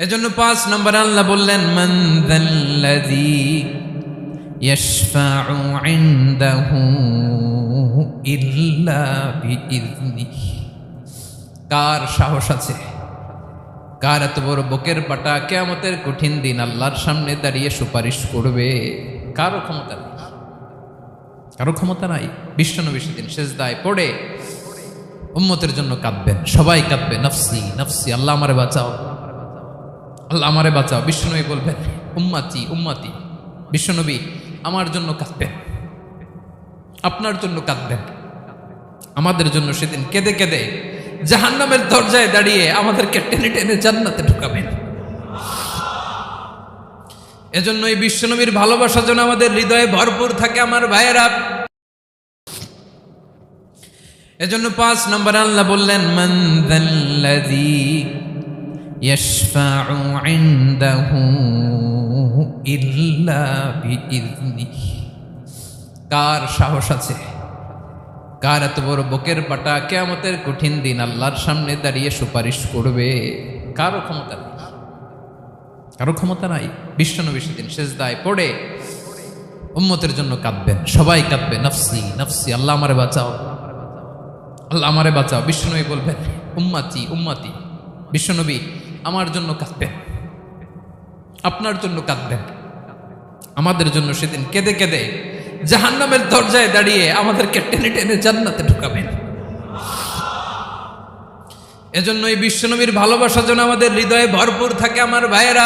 এজন্য ৫ নম্বর আল্লাহ বললেন মান যাল্লাযী ইয়াশফাউ ইনদাহু ইল্লা বিইযনিহি। কার সাহস আছে, কার এত বড় বুকের পাটা কিয়ামতের কঠিন দিন আল্লাহর সামনে দাঁড়িয়ে সুপারিশ করবে? কারো ক্ষমতা নেই, কারো ক্ষমতা নাই। বিশ্বনবী সেদিন সেজদায় পড়ে উম্মতের জন্য কাঁদবেন, সবাই কাঁদবে, নফসি নফসি, আল্লাহ আমারে বাঁচাও, আল্লাহ আমারে বাঁচাও। বিশ্বনবী বলবেন উম্মতি উম্মতি। বিশ্বনবী আমার জন্য কাঁদবেন, আপনার জন্য কাঁদবেন, আমাদের জন্য সেদিন কেঁদে কেঁদে জাহান্নামের দরজায় দাঁড়িয়ে আমাদেরকে টেনে টেনে জান্নাতে ঢুকাবেন। এজন্য এই বিশ্বনবীর ভালোবাসা যেন আমাদের হৃদয়ে ভরপুর থাকে আমার ভাইয়েরা। এজন্য ৫ নম্বর আল্লাহ বললেন মান যাল্লাযী ইয়াশফাউ ইনদাহু ইল্লা বিইযনিহি। কার সাহস আছে, কার এত বড় বুকের পাটা কিয়ামতের কঠিন দিন আল্লাহর সামনে দাঁড়িয়ে সুপারিশ করবে? কারো ক্ষমতা নেই, কারো ক্ষমতা নাই। বিশ্বনবী সেদিন সেজদায় পড়ে উম্মতের জন্য কাঁদবেন, সবাই কাঁদবে, নফসি নফসি, আল্লাহ আমারে বাঁচাও, আল্লাহ আমারে বাঁচাও। বিশ্বনবী বলবেন উম্মতি উম্মতি। বিশ্বনবী আমার জন্য কাঁদবেন, আপনার জন্য কাঁদবেন, আমাদের জন্য সেদিন কেঁদে কেঁদে জাহান্নামের দরজায় দাঁড়িয়ে আমাদেরকে টেনে টেনে জান্নাতে ঢুকাবেন। এজন্য এই বিশ্বনবীর ভালোবাসা যেন আমাদের হৃদয়ে ভরপুর থাকে আমার ভাইয়েরা।